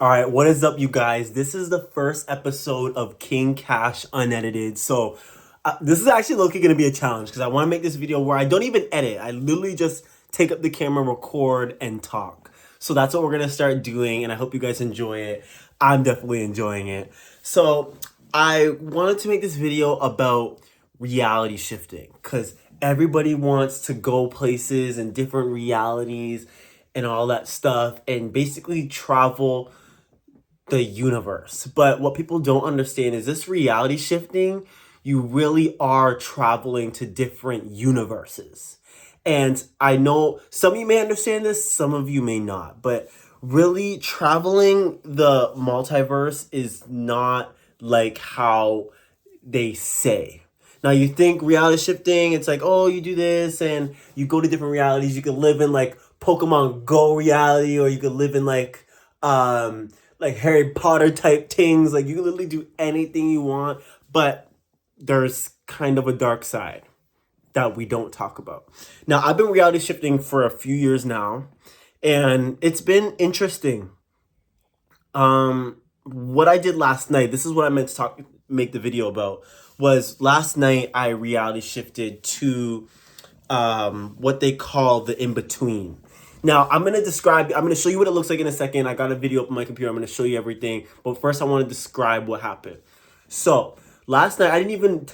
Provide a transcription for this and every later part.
All right, what is up, you guys? This is the first episode of King Cash Unedited. This is actually looking going to be a challenge because I want to make this video where I don't even edit. I literally just take up the camera, record, and talk. So that's what we're going to start doing, and I hope you guys enjoy it. I'm definitely enjoying it. So I wanted to make this video about reality shifting because everybody wants to go places and different realities and all that stuff and basically travel the universe. But what people don't understand is this reality shifting, you really are traveling to different universes. And I know some of you may understand this, some of you may not, but really traveling the multiverse is not like how they say. Now you think reality shifting, it's like, oh, you do this and you go to different realities. You could live in like Pokemon Go reality, or you could live in like Harry Potter type things. Like you can literally do anything you want, but there's kind of a dark side that we don't talk about. Now, I've been reality shifting for a few years now, and it's been interesting. What I did last night, this is what I meant to make the video about, was last night I reality shifted to what they call the in-between. Now, I'm going to show you what it looks like in a second. I got a video up on my computer. I'm going to show you everything. But first, I want to describe what happened. So, last night, I didn't even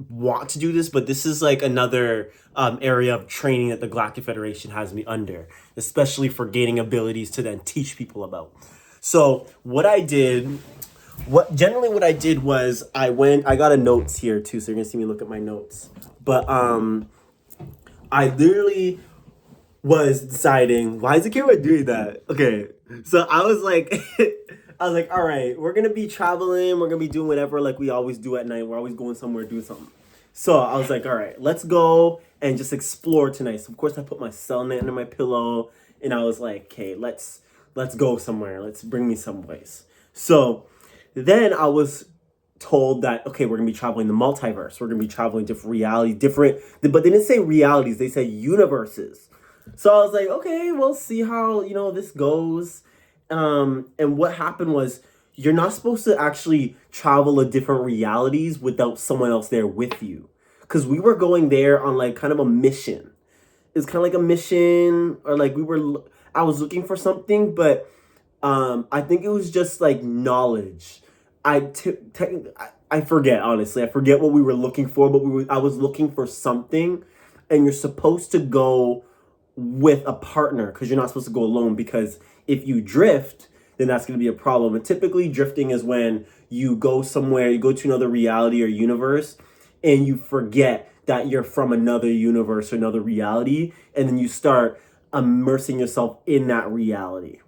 want to do this, but this is like another area of training that the Galactic Federation has me under, especially for gaining abilities to then teach people about. So, what I did was I got a notes here too, so you're going to see me look at my notes. But I literally was deciding, why is the camera doing that? Okay, so I was like, all right, we're gonna be traveling, we're gonna be doing whatever like we always do at night. We're always going somewhere, doing something. So I was like, all right, let's go and just explore tonight. So of course I put my cell net under my pillow, and I was like, okay, let's go somewhere. Let's bring me someplace. So then I was told that, okay, we're gonna be traveling the multiverse. We're gonna be traveling different realities, but they didn't say realities. They said universes. So I was like, okay, we'll see how, this goes. And what happened was you're not supposed to actually travel to different realities without someone else there with you. Because we were going there on like kind of a mission. It's kind of like a mission, or like I was looking for something, but I think it was just like knowledge. I forget, honestly. I forget what we were looking for, but I was looking for something, and you're supposed to go with a partner because you're not supposed to go alone, because if you drift, then that's going to be a problem. And typically drifting is when you go somewhere, you go to another reality or universe, and you forget that you're from another universe or another reality, and then you start immersing yourself in that reality.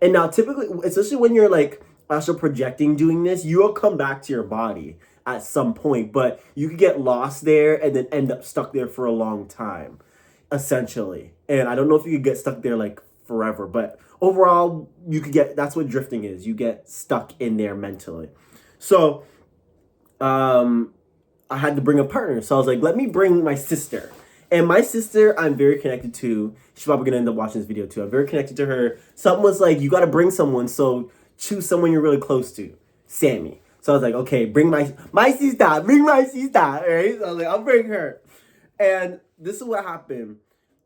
And now typically, especially when you're like astral projecting doing this, you'll come back to your body at some point, but you could get lost there and then end up stuck there for a long time, essentially. And I don't know if you could get stuck there like forever, but overall that's what drifting is. You get stuck in there mentally. So I had to bring a partner. So I was like, let me bring my sister. And my sister, I'm very connected to. She's probably gonna end up watching this video too. I'm very connected to her. Something was like, you gotta bring someone, so choose someone you're really close to. Sammy. So I was like, okay, bring my sister, right? So I was like, I'll bring her. And this is what happened.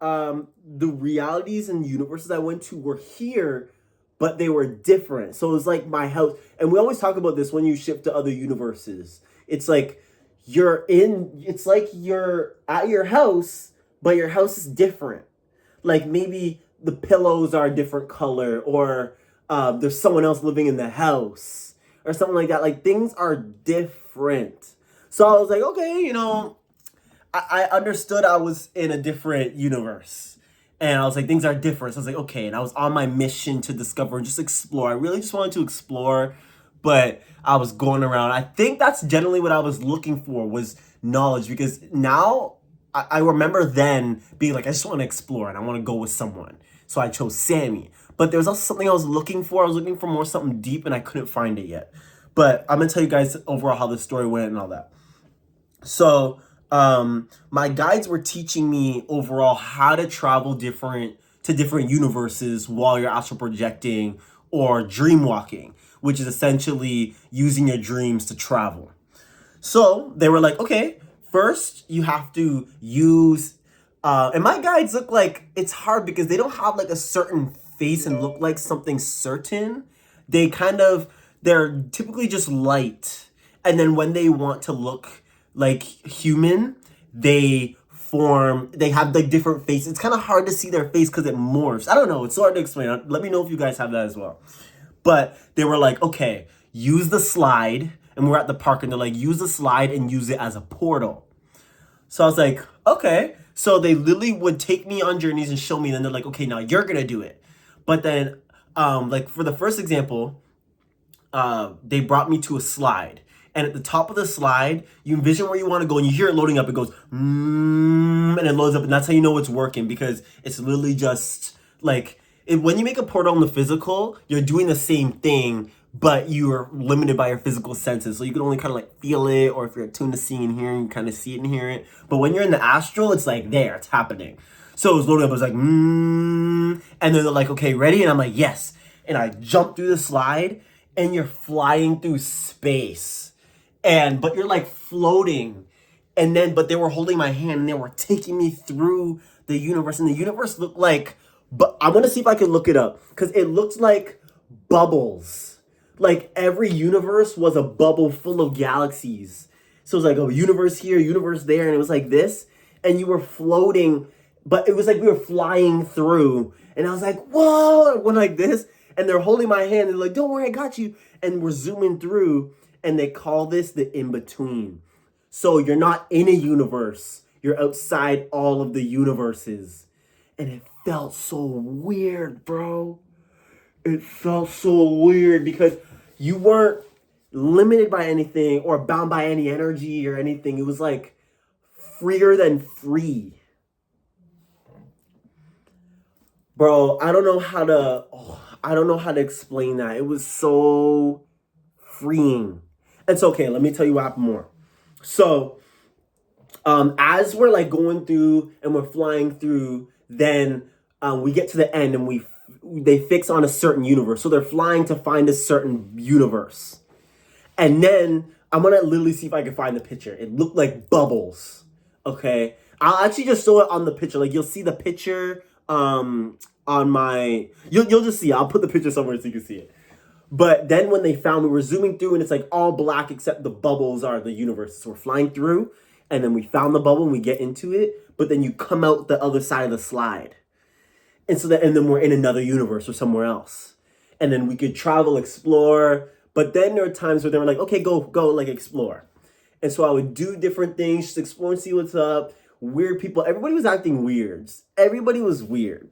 The realities and universes I went to were here, but they were different. So it was like my house. And we always talk about this when you shift to other universes. It's like it's like you're at your house, but your house is different. Like maybe the pillows are a different color, or there's someone else living in the house or something like that. Like things are different. So I was like, okay, I understood I was in a different universe. And I was like, things are different. So I was like, okay. And I was on my mission to discover and just explore. I really just wanted to explore, but I was going around. I think that's generally what I was looking for, was knowledge. Because now I remember then being like, I just want to explore and I want to go with someone. So I chose Sammy. But there was also something I was looking for. I was looking for more something deep, and I couldn't find it yet. But I'm going to tell you guys overall how the story went and all that. So my guides were teaching me overall how to travel to different universes while you're astral projecting, or dream walking, which is essentially using your dreams to travel. So they were like, okay, first you have to use, and my guides look like, it's hard because they don't have like a certain face and look like something certain. They're typically just light. And then when they want to look like human, they have like different faces. It's kind of hard to see their face because it morphs. I don't know. It's so hard to explain. Let me know if you guys have that as well. But they were like, okay, use the slide. And we're at the park and they're like, use the slide and use it as a portal. So I was like, okay. So they literally would take me on journeys and show me. And then they're like, okay, now you're going to do it. But then, like for the first example, they brought me to a slide. And at the top of the slide, you envision where you want to go and you hear it loading up. It goes, and it loads up. And that's how you know it's working, because it's literally just like, when you make a portal in the physical, you're doing the same thing, but you're limited by your physical senses. So you can only kind of like feel it, or if you're attuned to seeing and hearing, you kind of see it and hear it. But when you're in the astral, it's like there, it's happening. So it was loading up, it was like, and then they're like, okay, ready? And I'm like, yes. And I jump through the slide, and you're flying through space. But you're like floating. But they were holding my hand, and they were taking me through the universe. And the universe looked like, but I want to see if I can look it up, because it looked like bubbles. Like every universe was a bubble full of galaxies. So it was like a universe here, universe there, and it was like this. And you were floating, but it was like we were flying through. And I was like, whoa, I went like this. And they're holding my hand. And they're like, don't worry, I got you. And we're zooming through. And they call this the in-between. So you're not in a universe. You're outside all of the universes. And it felt so weird, bro. It felt so weird because you weren't limited by anything or bound by any energy or anything. It was like freer than free. Bro, I don't know how to explain that. It was so freeing. It's okay. Let me tell you what happened more. So, as we're like going through and we're flying through, then we get to the end and they fix on a certain universe. So they're flying to find a certain universe. And then I'm going to literally see if I can find the picture. It looked like bubbles. Okay. I'll actually just show it on the picture. Like you'll see the picture on my, you'll just see, I'll put the picture somewhere so you can see it. But then when they found, we were zooming through and it's like all black except the bubbles are the universe. So we're flying through and then we found the bubble and we get into it. But then you come out the other side of the slide. And then we're in another universe or somewhere else. And then we could travel, explore. But then there were times where they were like, okay, go, like explore. And so I would do different things, just explore and see what's up. Weird people. Everybody was acting weird. Everybody was weird.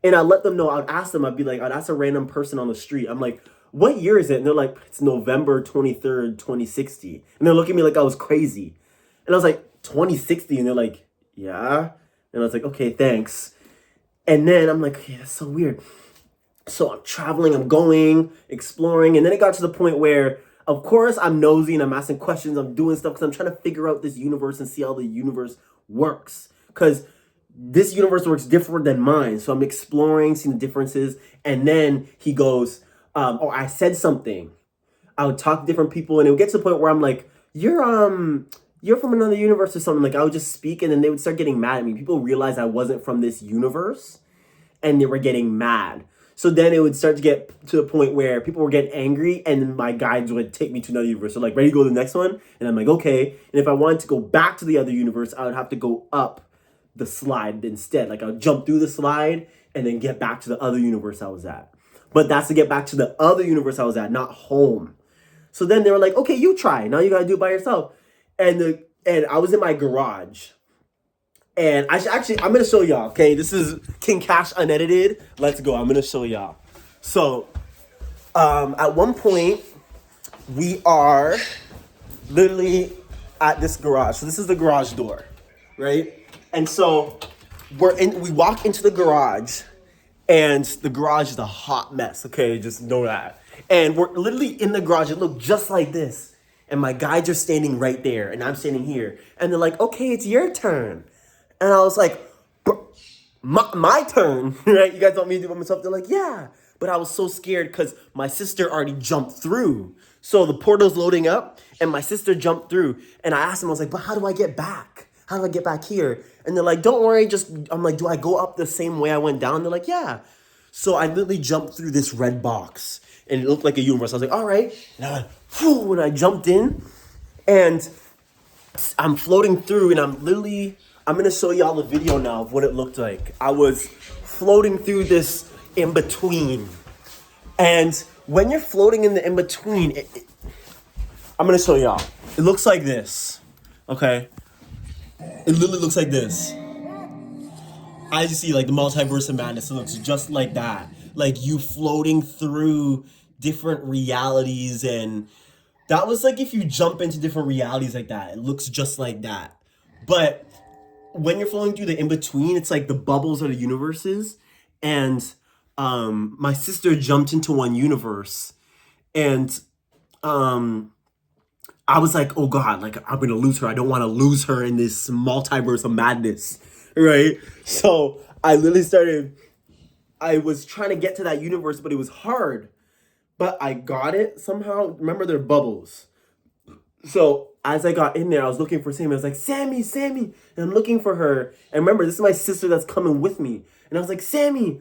And I'd let them know. I'd ask a random person on the street. I'm like, what year is it? And they're like, it's November 23rd, 2060. And they're looking at me like I was crazy. And I was like, 2060? And they're like, yeah. And I was like, okay, thanks. And then I'm like, okay, that's so weird. So I'm traveling, I'm going, exploring. And then it got to the point where, of course, I'm nosy and I'm asking questions. I'm doing stuff because I'm trying to figure out this universe and see how the universe works. Because this universe works different than mine. So I'm exploring, seeing the differences. And then he goes, I said something. I would talk to different people. And it would get to the point where I'm like, you're from another universe or something. Like I would just speak and then they would start getting mad at me. People realized I wasn't from this universe and they were getting mad. So then it would start to get to the point where people were getting angry and then my guides would take me to another universe. So like, ready to go to the next one? And I'm like, okay. And if I wanted to go back to the other universe, I would have to go up the slide instead. Like I would jump through the slide and then get back to the other universe I was at. But that's to get back to the other universe I was at, not home. So then they were like, okay, you try. Now you got to do it by yourself. And I was in my garage. And I'm going to show y'all, okay? This is King Cash Unedited. Let's go. I'm going to show y'all. So, at one point, we are literally at this garage. So this is the garage door, right? And so we walk into the garage, and the garage is a hot mess, okay? Just know that. And we're literally in the garage. It looked just like this. And my guides are standing right there, and I'm standing here. And they're like, okay, it's your turn. And I was like, my turn, right? You guys want me to do it myself? They're like, yeah. But I was so scared because my sister already jumped through. So the portal's loading up and my sister jumped through. And I asked them, I was like, but how do I get back? How do I get back here? And they're like, don't worry, I'm like, do I go up the same way I went down? They're like, yeah. So I literally jumped through this red box and it looked like a universe. I was like, all right. And I went, whew, and I jumped in and I'm floating through and I'm going to show y'all the video now of what it looked like. I was floating through this in-between. And when you're floating in the in-between, I'm going to show y'all. It looks like this, okay? It literally looks like this. As you see, like the multiverse of madness, it looks just like that. Like you floating through different realities, and that was like if you jump into different realities like that, it looks just like that. But when you're floating through the in-between, it's like the bubbles are the universes. And my sister jumped into one universe, and I was like, oh God, like I'm gonna lose her. I don't want to lose her in this multiverse of madness, right? So I was trying to get to that universe, but it was hard. But I got it somehow. Remember, they're bubbles. So as I got in there, I was looking for Sammy. I was like, Sammy, Sammy. And I'm looking for her. And remember, this is my sister that's coming with me. And I was like, Sammy.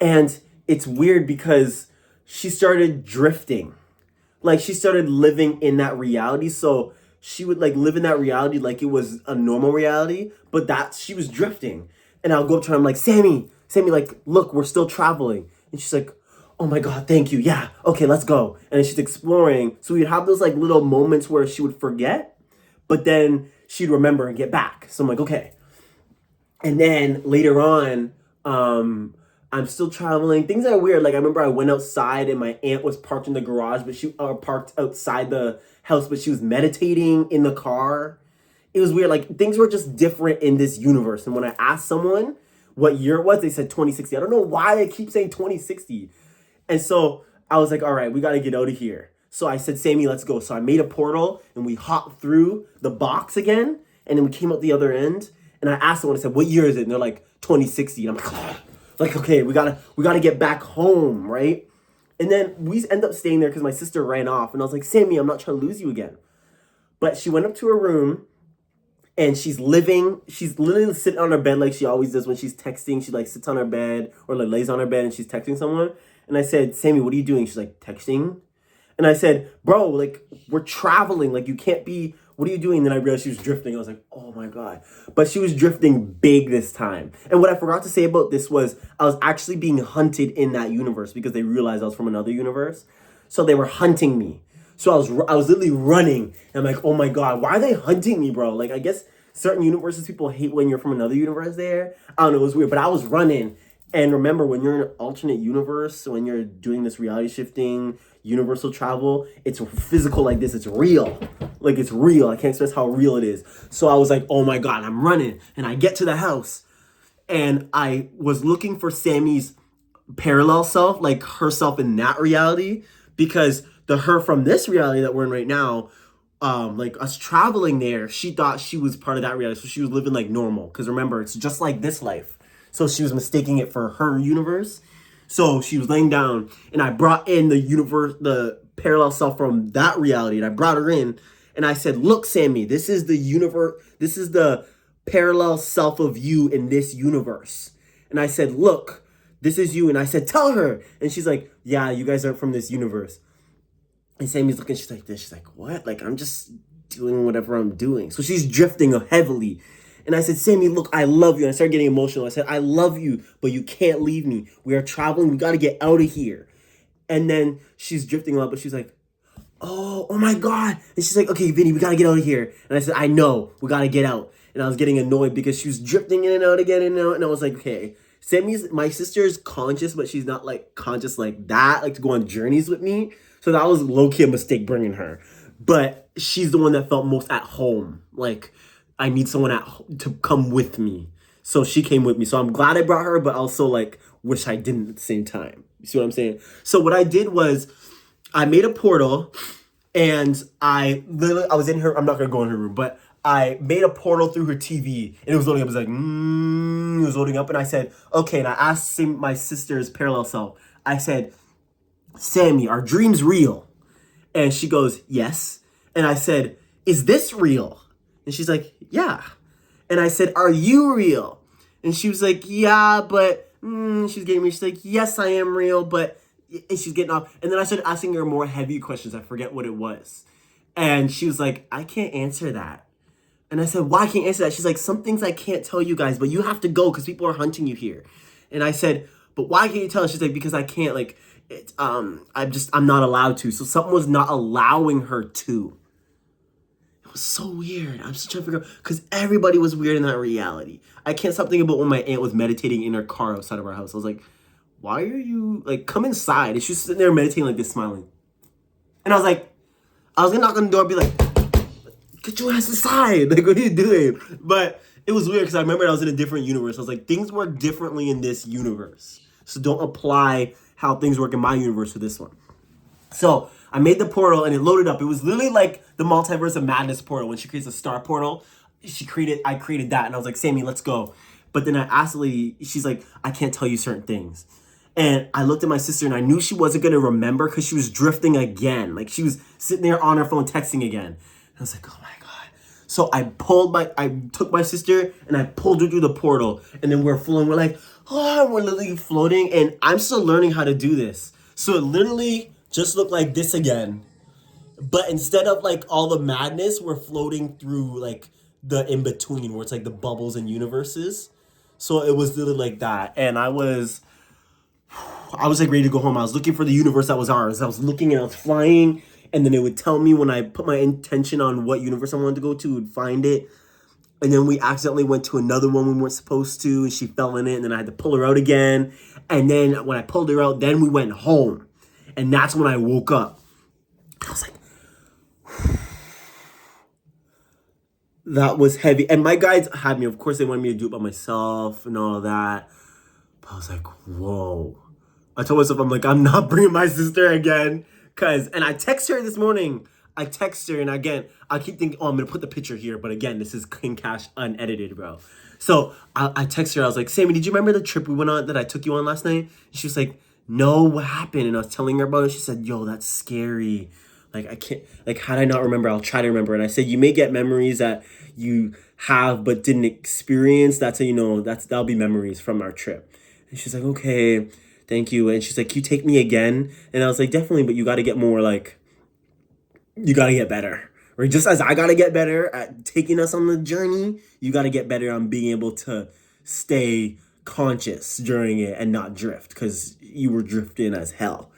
And it's weird because she started drifting. Like she started living in that reality. So she would like live in that reality like it was a normal reality. But she was drifting. And I'll go up to her. I'm like, Sammy, like, look, we're still traveling. And she's like, oh my God, thank you. Yeah, okay, let's go. And then she's exploring. So we'd have those like little moments where she would forget, but then she'd remember and get back. So I'm like, okay. And then later on, I'm still traveling. Things are weird. Like I remember I went outside and my aunt was parked in the garage, but she parked outside the house, but she was meditating in the car. It was weird. Like things were just different in this universe. And when I asked someone what year it was, they said 2060. I don't know why I keep saying 2060. And so I was like, all right, we got to get out of here. So I said, Sammy, let's go. So I made a portal and we hopped through the box again. And then we came out the other end. And I asked someone, I said, what year is it? And they're like, 2060. And I'm like, oh. Like, okay, we gotta get back home, right? And then we end up staying there because my sister ran off. And I was like, Sammy, I'm not trying to lose you again. But she went up to her room and she's literally sitting on her bed like she always does when she's texting. She like sits on her bed or like lays on her bed and she's texting someone. And I said, Sammy, what are you doing? She's like, texting. And I said, bro, like, we're traveling. Like, you can't be, what are you doing? And then I realized she was drifting. I was like, oh my God. But she was drifting big this time. And what I forgot to say about this was I was actually being hunted in that universe because they realized I was from another universe. So they were hunting me. So I was literally running. And I'm like, oh my God, why are they hunting me, bro? Like, I guess certain universes, people hate when you're from another universe there. I don't know, it was weird. But I was running. And remember, when you're in an alternate universe, when you're doing this reality shifting, universal travel, it's physical like this. It's real. Like, it's real. I can't express how real it is. So I was like, oh my God, I'm running. And I get to the house. And I was looking for Sammy's parallel self, like herself in that reality. Because the her from this reality that we're in right now, like us traveling there, she thought she was part of that reality. So she was living like normal. Because remember, it's just like this life. So she was mistaking it for her universe. So she was laying down and I brought in the parallel self from that reality. And I brought her in and I said, look, Sammy, this is the universe. This is the parallel self of you in this universe. And I said, look, this is you. And I said, tell her. And she's like, yeah, you guys aren't from this universe. And Sammy's looking, she's like this. She's like, what? Like, I'm just doing whatever I'm doing. So she's drifting heavily. And I said, Sammy, look, I love you. And I started getting emotional. I said, I love you, but you can't leave me. We are traveling. We got to get out of here. And then she's drifting a lot, but she's like, oh my God. And she's like, okay, Vinny, we got to get out of here. And I said, I know, we got to get out. And I was getting annoyed because she was drifting in and out again and out. And I was like, okay, my sister is conscious, but she's not like conscious like that, like to go on journeys with me. So that was low-key a mistake bringing her. But she's the one that felt most at home. Like, I need someone to come with me. So she came with me. So I'm glad I brought her, but also like wish I didn't at the same time. You see what I'm saying? So what I did was I made a portal and I was in her, I'm not going to go in her room, but I made a portal through her TV and it was loading up. It was like, it was loading up. And I said, okay. And I asked my sister's parallel self. I said, Sammy, are dreams real? And she goes, yes. And I said, is this real? And she's like, yeah. And I said, are you real? And she was like, yeah, but she's getting me. She's like, yes, I am real, but and she's getting off. And then I started asking her more heavy questions. I forget what it was. And she was like, I can't answer that. And I said, why can't you answer that? She's like, some things I can't tell you guys, but you have to go because people are hunting you here. And I said, but why can't you tell us? She's like, because I can't, like, it's, I'm not allowed to. So something was not allowing her to. It was so weird. I'm just trying to figure out, because everybody was weird in that reality. I can't stop thinking about when my aunt was meditating in her car outside of our house. I was like, why are you, like, come inside. And she's sitting there meditating like this, smiling. And I was like, I was gonna knock on the door and be like, get your ass inside. Like, what are you doing? But it was weird because I remember I was in a different universe. I was like, things work differently in this universe. So don't apply how things work in my universe to this one. So I made the portal and it loaded up. It was literally like the Multiverse of Madness portal. When she creates a star portal, I created that. And I was like, Sammy, let's go. But then I asked the lady, she's like, I can't tell you certain things. And I looked at my sister and I knew she wasn't going to remember because she was drifting again. Like she was sitting there on her phone texting again. And I was like, oh my God. So I took my sister and I pulled her through the portal. And then we're floating. We're like, oh, we're literally floating. And I'm still learning how to do this. So it literally just looked like this again. But instead of like all the madness, we're floating through like the in-between where it's like the bubbles and universes. So it was literally like that. And I was like ready to go home. I was looking for the universe that was ours. I was looking and I was flying. And then it would tell me when I put my intention on what universe I wanted to go to, it would find it. And then we accidentally went to another one we weren't supposed to. And she fell in it. And then I had to pull her out again. And then when I pulled her out, then we went home. And that's when I woke up. I was like, that was heavy. And my guides had me. Of course, they wanted me to do it by myself and all of that. But I was like, whoa. I told myself, I'm like, I'm not bringing my sister again. And I text her this morning. I text her, and again, I keep thinking, oh, I'm going to put the picture here. But again, this is King Cash unedited, bro. So I text her. I was like, Sammy, did you remember the trip we went on that I took you on last night? And she was like, no, what happened? And I was telling her about it. She said, yo, that's scary. Like, I can't, like, how did I not remember? I'll try to remember. And I said, you may get memories that you have but didn't experience. That's how you know, that'll be memories from our trip. And she's like, okay, thank you. And she's like, can you take me again? And I was like, definitely, but you got to get more, like, you got to get better. Or just as I got to get better at taking us on the journey, you got to get better on being able to stay conscious during it and not drift, because you were drifting as hell.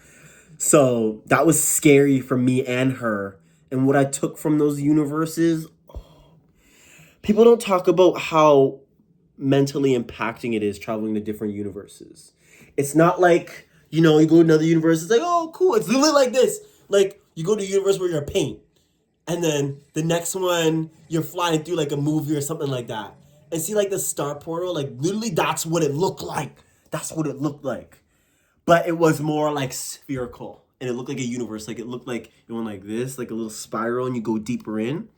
So that was scary for me and her. And what I took from those universes, people don't talk about how mentally impacting it is traveling to different universes. It's not like, you know, you go to another universe, it's like, oh, cool. It's literally like this. Like, you go to a universe where you're a paint. And then the next one, you're flying through like a movie or something like that. And see, like, the star portal, like, literally that's what it looked like. That's what it looked like. But it was more like spherical. And it looked like a universe. Like, it looked like it went like this, like a little spiral, and you go deeper in.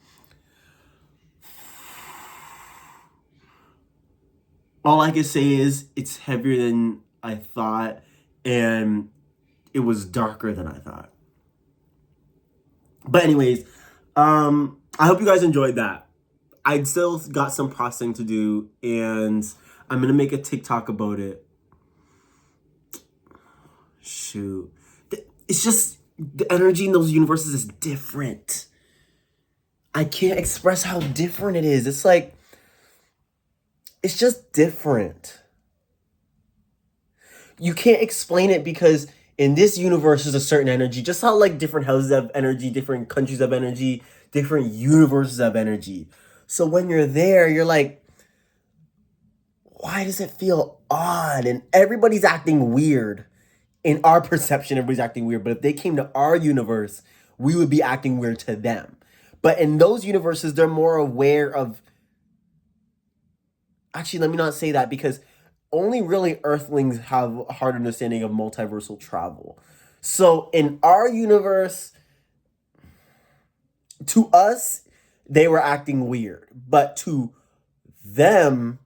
All I can say is it's heavier than I thought. And it was darker than I thought. But anyways, I hope you guys enjoyed that. I still got some processing to do, and I'm going to make a TikTok about it. Shoot. It's just, the energy in those universes is different. I can't express how different it is. It's like, it's just different. You can't explain it because in this universe is a certain energy. Just how like different houses have energy, different countries have energy, different universes have energy. So when you're there, you're like, why does it feel odd? And everybody's acting weird. In our perception, everybody's acting weird. But if they came to our universe, we would be acting weird to them. But in those universes, they're more aware of... Actually, let me not say that, because only really Earthlings have a hard understanding of multiversal travel. So in our universe, to us, they were acting weird. But to them,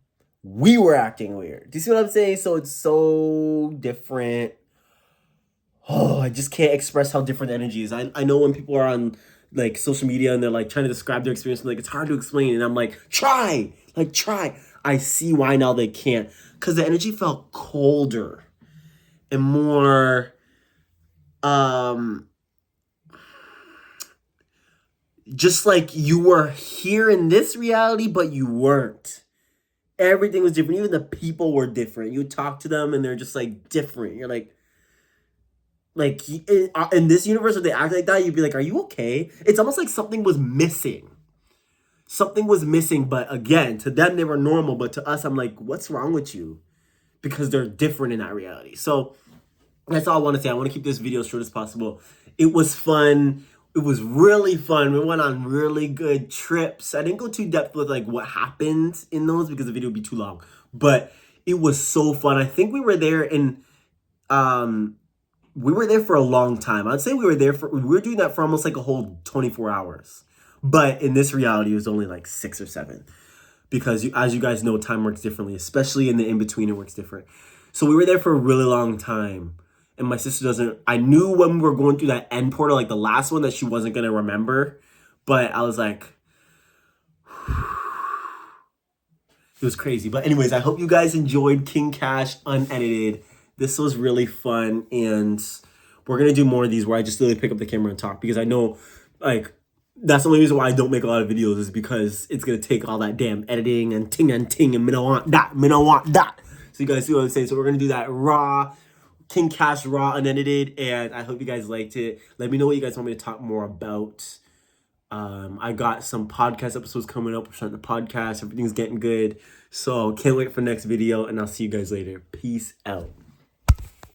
we were acting weird. Do you see what I'm saying? So it's so different. oh, I just can't express how different the energy is. I know when people are on like social media and they're like trying to describe their experience, like it's hard to explain, and I'm like, try. I see why now they can't, because the energy felt colder and more just like you were here in this reality, but you weren't. Everything was different. Even the people were different. You would talk to them and they're just like different. You're like in this universe where they act like that, you'd be like, are you okay? It's almost like something was missing. Something was missing, but again, to them they were normal, but to us, I'm like, what's wrong with you? Because they're different in that reality. So that's all I want to say. I want to keep this video as short as possible. It was fun. It was really fun. We went on really good trips. I didn't go too depth with like what happened in those because the video would be too long. But it was so fun. I think we were there for a long time. I'd say we were doing that for almost like a whole 24 hours. But in this reality, it was only like 6 or 7. Because as you guys know, time works differently, especially in the in-between, it works different. So we were there for a really long time. And my sister I knew when we were going through that end portal, like the last one, that she wasn't going to remember. But I was like, it was crazy. But anyways, I hope you guys enjoyed King Cash Unedited. This was really fun. And we're going to do more of these where I just literally pick up the camera and talk. Because I know, like, that's the only reason why I don't make a lot of videos is because it's going to take all that damn editing and ting and me don't want that. So you guys see what I'm saying? So we're going to do that raw. King Cash raw unedited, and I hope you guys liked it. Let me know what you guys want me to talk more about. I got some podcast episodes coming up. We're starting the podcast. Everything's getting good. So can't wait for next video, and I'll see you guys later. Peace out.